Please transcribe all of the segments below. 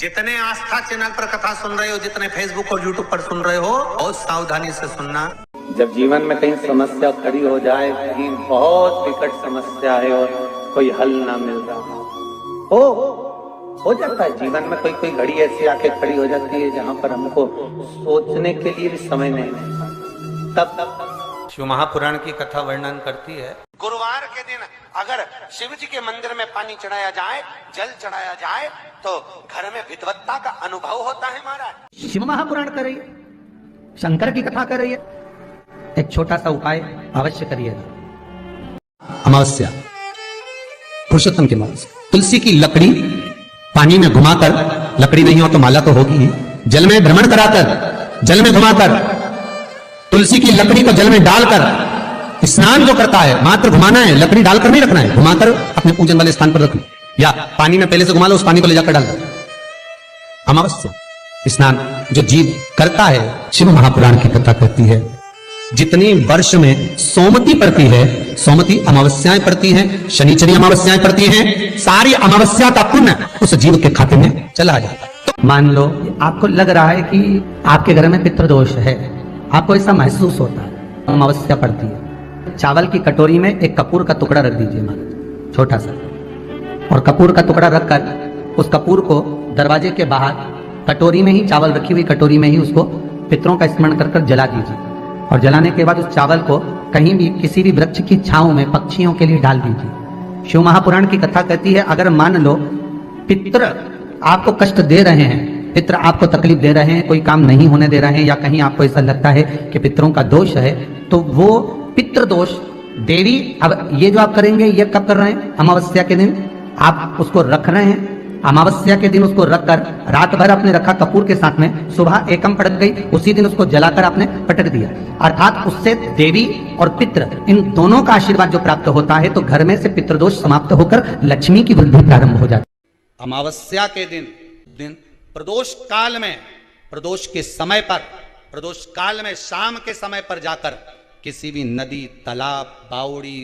जितने आस्था चैनल पर कथा सुन रहे हो, जितने फेसबुक और यूट्यूब पर सुन रहे हो, बहुत सावधानी से सुनना। जब जीवन में कहीं समस्या खड़ी हो जाए, कहीं बहुत विकट समस्या है और कोई हल ना मिल रहा हो जाता है जीवन में, कोई कोई घड़ी ऐसी आके खड़ी हो जाती है जहां पर हमको सोचने के लिए भी समय नहीं मिलता। तब शिव महापुराण की कथा वर्णन करती है, गुरुवार के दिन अगर शिव जी के मंदिर में पानी चढ़ाया जाए, जल चढ़ाया जाए, तो घर में विद्वत्ता का अनुभव होता है महाराज। शिव महापुराण कर रही है, शंकर की कथा कर रही है, एक छोटा सा उपाय अवश्य करिएगा। अमावस्या, पुरुषोत्तम की अमावस्या, तुलसी की लकड़ी पानी में घुमाकर, लकड़ी नहीं हो तो माला तो होगी ही, जल में भ्रमण कराकर, जल में घुमाकर, तुलसी की लकड़ी को जल में डालकर स्नान जो करता है, मात्र घुमाना है, लकड़ी डालकर नहीं रखना है, घुमाकर अपने पूजन वाले स्थान पर रखना, या पानी में पहले से घुमा लो, उस पानी को ले जाकर डाल दो। अमावस्या स्नान जो जीव करता है, शिव महापुराण की कथा कहती है, जितनी वर्ष में सोमती पड़ती है, सोमती अमावस्याएं पड़ती हैं, शनिचरी अमावस्याएं पड़ती हैं, सारी अमावस्या का पुण्य उस जीव के खाते में चला जाता है। तो मान लो आपको लग रहा है कि आपके घर में पितृदोष है, आपको ऐसा महसूस होता है, अमावस्या पड़ती है, चावल की कटोरी में एक कपूर का टुकड़ा रख दीजिए महाराज, छोटा सा, और कपूर का टुकड़ा रखकर उस कपूर को दरवाजे के बाहर कटोरी में ही, चावल रखी हुई कटोरी में ही उसको पितरों का स्मरण कर कर जला दीजिए, और जलाने के बाद उस चावल को कहीं भी किसी भी वृक्ष की छांव में पक्षियों के लिए डाल दीजिए। शिव महापुराण की कथा कहती है, अगर मान लो पितर आपको कष्ट दे रहे हैं, पितर आपको तकलीफ दे रहे हैं, कोई काम नहीं होने दे रहे हैं, या कहीं आपको ऐसा लगता है कि पितरों का दोष है, तो वो पितृ दोष देवी, अब ये जो आप करेंगे, ये कब कर रहे हैं? अमावस्या के दिन आप उसको रख रहे हैं, अमावस्या के दिन उसको रखकर रात भर आपने रखा कपूर के साथ में, सुबह एकम पड़क गई, उसी दिन उसको जलाकर आपने पटक दिया, अर्थात उससे देवी और पितृ इन दोनों का आशीर्वाद जो प्राप्त होता है, तो घर में से पितृदोष समाप्त होकर लक्ष्मी की वृद्धि प्रारंभ हो जाती है। अमावस्या के दिन प्रदोष काल में, प्रदोष के समय पर, प्रदोष काल में शाम के समय पर जाकर किसी भी नदी, तालाब, बावड़ी,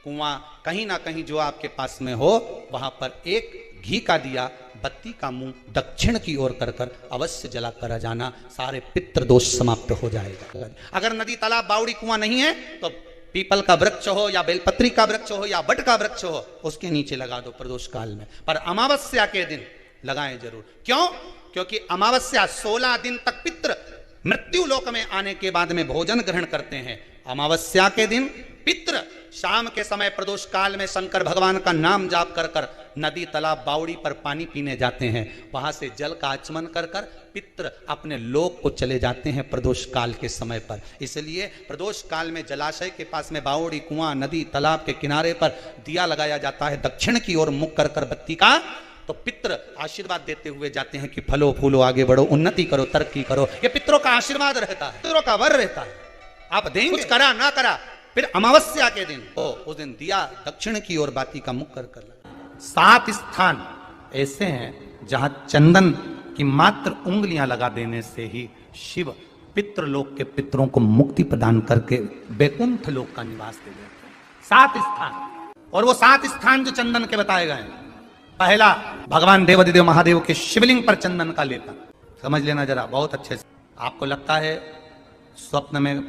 कुआं, कहीं ना कहीं जो आपके पास में हो, वहां पर एक घी का दिया, बत्ती का मुंह दक्षिण की ओर कर कर अवश्य जला कर आ जाना, सारे पितृ दोष समाप्त हो जाएगा। अगर नदी, तालाब, बावड़ी, कुआं नहीं है तो पीपल का वृक्ष हो या बेलपत्री का वृक्ष हो या बट का वृक्ष हो, उसके नीचे लगा दो प्रदोष काल में, पर अमावस्या के दिन लगाएं जरूर। क्यों? क्योंकि अमावस्या 16 दिन तक पितृ मृत्यु लोक में आने के बाद में भोजन ग्रहण करते हैं। अमावस्या के दिन पितृ शाम के समय प्रदोष काल में शंकर भगवान का नाम जाप कर कर नदी, तालाब, बावड़ी पर पानी पीने जाते हैं, वहां से जल का आचमन कर कर पितृ अपने लोक को चले जाते हैं प्रदोष काल के समय पर। इसलिए प्रदोष काल में जलाशय के पास में बावड़ी, कुआं, नदी, तालाब के किनारे पर दिया लगाया जाता है दक्षिण की ओर मुख कर कर बत्ती का, तो पितृ आशीर्वाद देते हुए जाते हैं कि फलो फूलो, आगे बढ़ो, उन्नति करो, तरक्की करो। ये पितरों का आशीर्वाद रहता है, पितरों का वर रहता है। आप देंगे, कुछ करा ना करा, फिर अमावस्या के दिन उस दिन दिया दक्षिण की ओर बाती का मुख कर कर। 7 स्थान ऐसे हैं जहां चंदन की मात्र उंगलियां लगा देने से ही शिव पितृलोक के पितरों को मुक्ति प्रदान करके वैकुंठ लोक का निवास दे देते हैं। 7 स्थान, और वो 7 स्थान जो चंदन के बताए गए हैं, पहला भगवान देवाधिदेव महादेव के शिवलिंग पर चंदन का लेपन, समझ लेना जरा बहुत अच्छे से। आपको लगता है स्वप्न में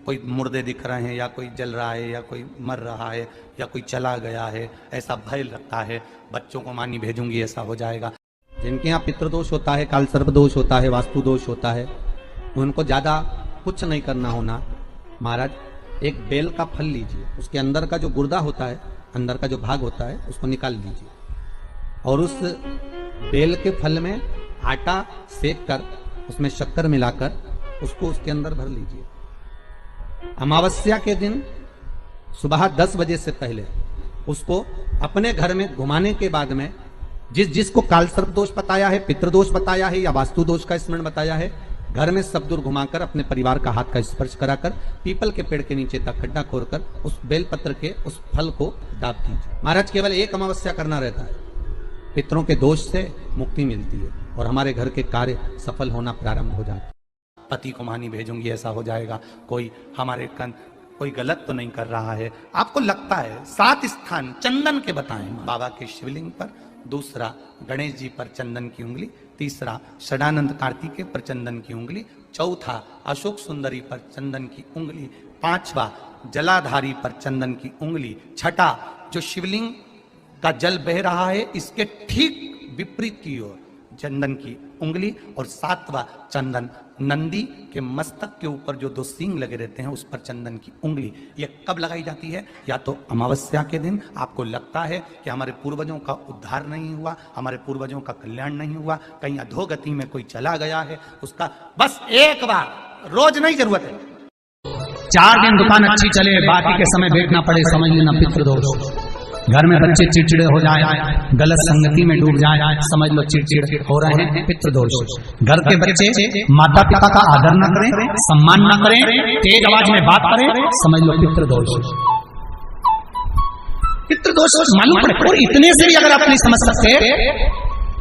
कोई मुर्दे दिख रहे हैं, या कोई जल रहा है, या कोई मर रहा है, या कोई चला गया है, ऐसा भय लगता है, बच्चों को मानी भेजूंगी ऐसा हो जाएगा। जिनके यहाँ पितृदोष होता है, काल सर्प दोष होता है, वास्तु दोष होता है, उनको ज्यादा कुछ नहीं करना होना। महाराज, एक बेल का फल लीजिए, उसके अंदर का जो गुर्दा होता है, अंदर का जो भाग होता है, उसको निकाल लीजिए, और उस बेल के फल में आटा सेक कर उसमें शक्कर मिलाकर उसको उसके अंदर भर लीजिए। अमावस्या के दिन सुबह 10 बजे से पहले उसको अपने घर में घुमाने के बाद में, जिसको काल सर्प दोष बताया है, पितृदोष बताया है, या वास्तु दोष का स्मरण बताया है, घर में सब दूर घुमाकर अपने परिवार का हाथ का स्पर्श कराकर पीपल के पेड़ के नीचे तक खड्डा खोदकर उस बेलपत्र के उस फल को दाब दीजिए। महाराज, केवल एक अमावस्या करना रहता है, पितरों के दोष से मुक्ति मिलती है और हमारे घर के कार्य सफल होना प्रारंभ हो जाता है। पति को मानी भेजूंगी ऐसा हो जाएगा, कोई हमारे कोई गलत तो नहीं कर रहा है। आपको लगता है 7 स्थान चंदन के बताएं बाबा के शिवलिंग पर, दूसरा गणेश जी पर चंदन की उंगली, तीसरा षडानंद कार्तिकेय पर चंदन की उंगली, चौथा अशोक सुंदरी पर चंदन की उंगली, पांचवा जलाधारी पर चंदन की उंगली, छठा जो शिवलिंग का जल बह रहा है इसके ठीक विपरीत की ओर चंदन की उंगली, और सातवां चंदन नंदी के मस्तक के ऊपर जो दो सींग लगे रहते हैं उस पर चंदन की उंगली। ये कब लगाई जाती है? या तो अमावस्या के दिन आपको लगता है कि हमारे पूर्वजों का उद्धार नहीं हुआ, हमारे पूर्वजों का कल्याण नहीं हुआ, कहीं अधोगति में कोई चला गया है, उसका बस एक बार, रोज नहीं जरूरत है, 4 दिन दुकान अच्छी चले, बाकी के समय बैठना पड़े, समझ लेना पितृदोष। घर में बच्चे चिड़चिड़े हो जाए, गलत संगति में डूब जाए, समझ लो चिड़चिड़ हो रहे हैं, पितृदोष। घर के बच्चे माता पिता का आदर न करें, सम्मान न करें, तेज आवाज में बात करें, समझ लो पितृदोष। पितृदोष मालूम पड़े। और इतने से भी अगर आप नहीं समझ सकते,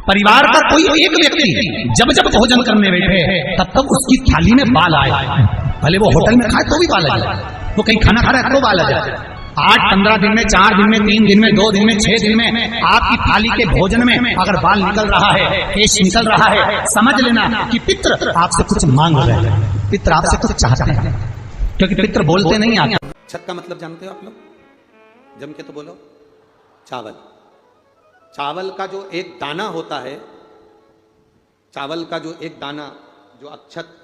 परिवार का कोई एक व्यक्ति जब जब भोजन करने बैठे तब तब उसकी थाली में बाल आए, भले वो होटल में खाए तो भी बाल आ जाए, वो कहीं खाना खा रहा है तो बाल आ जाए। 8-15 दिन में, 4 दिन में, 3 दिन में, 2 दिन में, 6 दिन में आपकी थाली के भोजन में अगर बाल निकल रहा है, केश निकल रहा है, समझ लेना कि पितृ आपसे कुछ मांग रहे हैं, पितृ आपसे कुछ चाहते हैं, क्योंकि पितृ बोलते नहीं आगे। छत का मतलब जानते हो आप लोग? जम के तो बोलो। चावल। चावल का जो एक दाना होता है, चावल का जो एक दाना, जो अक्षत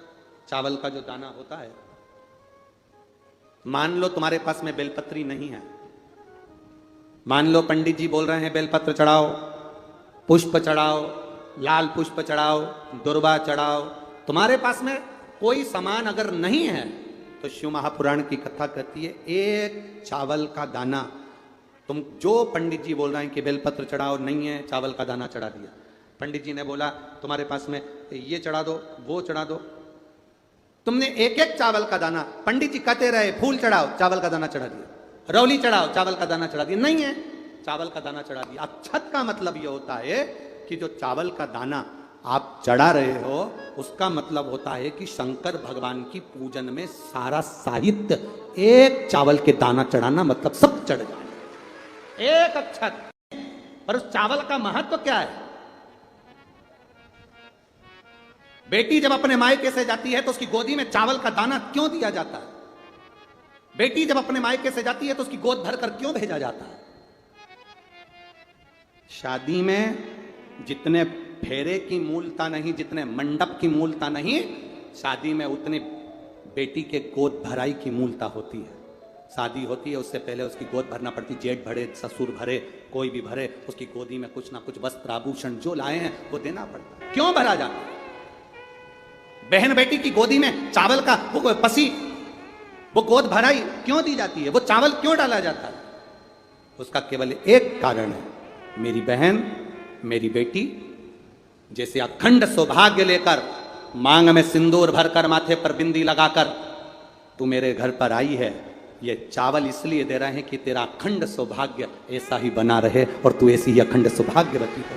चावल का जो दाना होता है, मान लो तुम्हारे पास में बेलपत्री नहीं है, मान लो पंडित जी बोल रहे हैं बेलपत्र चढ़ाओ, पुष्प चढ़ाओ, लाल पुष्प चढ़ाओ, दुर्वा चढ़ाओ, तुम्हारे पास में कोई सामान अगर नहीं है तो शिव महापुराण की कथा कहती है एक चावल का दाना, तुम जो पंडित जी बोल रहे हैं कि बेलपत्र चढ़ाओ, नहीं है, चावल का दाना चढ़ा दिया। पंडित जी ने बोला तुम्हारे पास में ये चढ़ा दो, वो चढ़ा दो, तुमने एक एक चावल का दाना, पंडित जी कहते रहे फूल चढ़ाओ, चावल का दाना चढ़ा दिया, रौली चढ़ाओ, चावल का दाना चढ़ा दिया, नहीं है, चावल का दाना चढ़ा दिया। अक्षत का मतलब यह होता है कि जो चावल का दाना आप चढ़ा रहे हो उसका मतलब होता है कि शंकर भगवान की पूजन में सारा साहित्य, एक चावल के दाना चढ़ाना मतलब सब चढ़ जाए, एक अक्षत। पर उस चावल का महत्व क्या है? बेटी जब अपने मायके से जाती है तो उसकी गोदी में चावल का दाना क्यों दिया जाता है? बेटी जब अपने मायके से जाती है तो उसकी गोद भरकर क्यों भेजा जाता है? शादी में जितने फेरे की मूलता नहीं, जितने मंडप की मूलता नहीं, शादी में उतनी बेटी के गोद भराई की मूलता होती है। शादी होती है उससे पहले उसकी गोद भरना पड़ती, जेठ भरे, ससुर भरे, कोई भी भरे, उसकी गोदी में कुछ ना कुछ वस्त्र आभूषण जो लाए हैं वो देना पड़ता है। क्यों भरा जाता है? बहन बेटी की गोदी में चावल का वो पसी, वो गोद भराई क्यों दी जाती है? वो चावल क्यों डाला जाता है? उसका केवल एक कारण है, मेरी बहन, मेरी बेटी जैसे अखंड सौभाग्य लेकर, मांग में सिंदूर भरकर, माथे पर बिंदी लगाकर तू मेरे घर पर आई है, ये चावल इसलिए दे रहे हैं कि तेरा अखंड सौभाग्य ऐसा ही बना रहे और तू ऐसी ही अखंड सौभाग्यवती हो।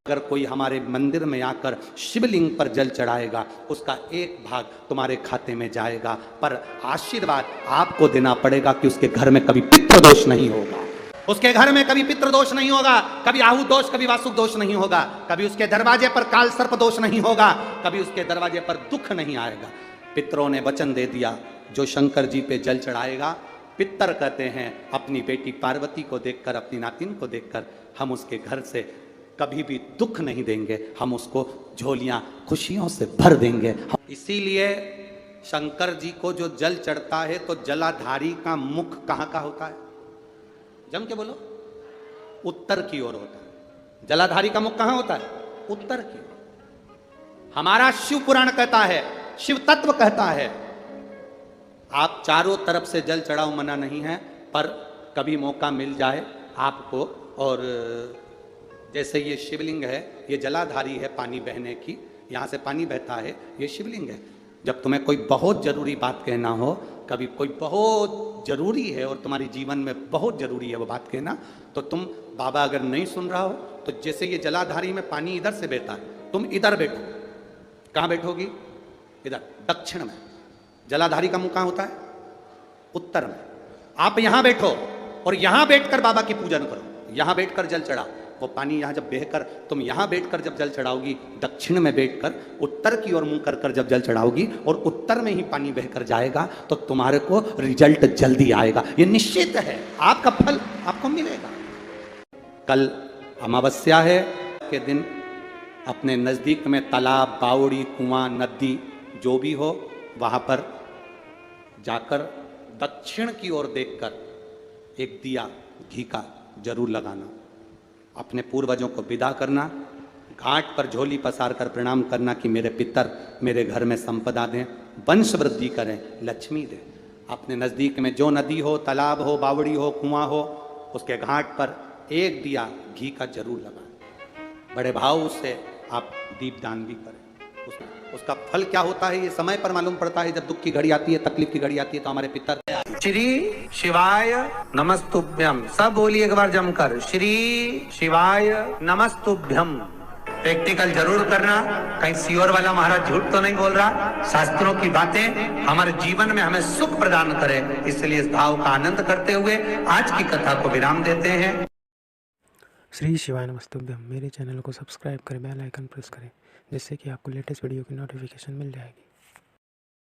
अगर कोई हमारे मंदिर में आकर शिवलिंग पर जल चढ़ाएगा, उसका एक भाग तुम्हारे खाते में जाएगा, पर आशीर्वाद आपको देना पड़ेगा कि उसके घर में कभी पितृदोष नहीं होगा, उसके घर में कभी पितृदोष नहीं होगा, कभी आहु दोष, कभी वासुक दोष नहीं होगा, कभी उसके दरवाजे पर काल सर्प दोष नहीं होगा, कभी उसके दरवाजे पर दुख नहीं आएगा। पितरों ने वचन दे दिया, जो शंकर जी पे जल चढ़ाएगा, पितर कहते हैं अपनी बेटी पार्वती को देखकर, अपनी नातिन को देखकर, हम उसके घर से कभी भी दुख नहीं देंगे, हम उसको झोलियां खुशियों से भर देंगे। इसीलिए शंकर जी को जो जल चढ़ता है तो जलाधारी का मुख कहां का होता है? जम के बोलो, उत्तर की ओर होता है। जलाधारी का मुख कहां होता है? उत्तर की ओर। हमारा शिव पुराण कहता है, शिव तत्व कहता है, आप चारों तरफ से जल चढ़ाओ, मना नहीं है, पर कभी मौका मिल जाए आपको, और जैसे ये शिवलिंग है, ये जलाधारी है पानी बहने की, यहाँ से पानी बहता है, ये शिवलिंग है। जब तुम्हें कोई बहुत जरूरी बात कहना हो, कभी कोई बहुत जरूरी है और तुम्हारी जीवन में बहुत जरूरी है वो बात कहना, तो तुम, बाबा अगर नहीं सुन रहा हो तो जैसे ये जलाधारी में पानी इधर से बहता है, तुम इधर बैठो। कहाँ बैठोगी? इधर दक्षिण में। जलाधारी का मुंह कहाँ होता है? उत्तर में। आप यहां बैठो और यहां बैठकर बाबा की पूजन करो, यहां बैठकर जल चढ़ाओ। वो पानी यहाँ जब बहकर तुम यहाँ बैठकर जब जल चढ़ाओगी, दक्षिण में बैठकर उत्तर की ओर मुंह कर कर जब जल चढ़ाओगी और उत्तर में ही पानी बहकर जाएगा तो तुम्हारे को रिजल्ट जल्दी आएगा। ये निश्चित है, आपका फल आपको मिलेगा। कल अमावस्या है के दिन अपने नज़दीक में तालाब, बावड़ी, कुआं, नदी जो भी हो वहाँ पर जाकर दक्षिण की ओर देखकर एक दिया घी का जरूर लगाना। अपने पूर्वजों को विदा करना, घाट पर झोली पसार कर प्रणाम करना कि मेरे पितर मेरे घर में संपदा दें, वंश वृद्धि करें, लक्ष्मी दें। अपने नज़दीक में जो नदी हो, तालाब हो, बावड़ी हो, कुआं हो, उसके घाट पर एक दिया घी का जरूर लगाएं। बड़े भाव से आप दीपदान भी करें। उसका फल क्या होता है ये समय पर मालूम पड़ता है। जब दुख की घड़ी आती है, तकलीफ की घड़ी आती है तो हमारे पितर श्री शिवाय नमस्तुभ्यम, सब बोलिए एक बार जमकर, श्री शिवाय नमस्तुभ्यम। प्रैक्टिकल जरूर करना, कहीं सियोर वाला महाराज झूठ तो नहीं बोल रहा। शास्त्रों की बातें हमारे जीवन में हमें सुख प्रदान करे, इसलिए इस भाव का आनंद करते हुए आज की कथा को विराम देते हैं। श्री शिवाय नमस्तुभ्यम। मेरे चैनल को सब्सक्राइब करें, बेल आइकन प्रेस करें, जिससे कि आपको लेटेस्ट वीडियो की नोटिफिकेशन मिल जाएगी।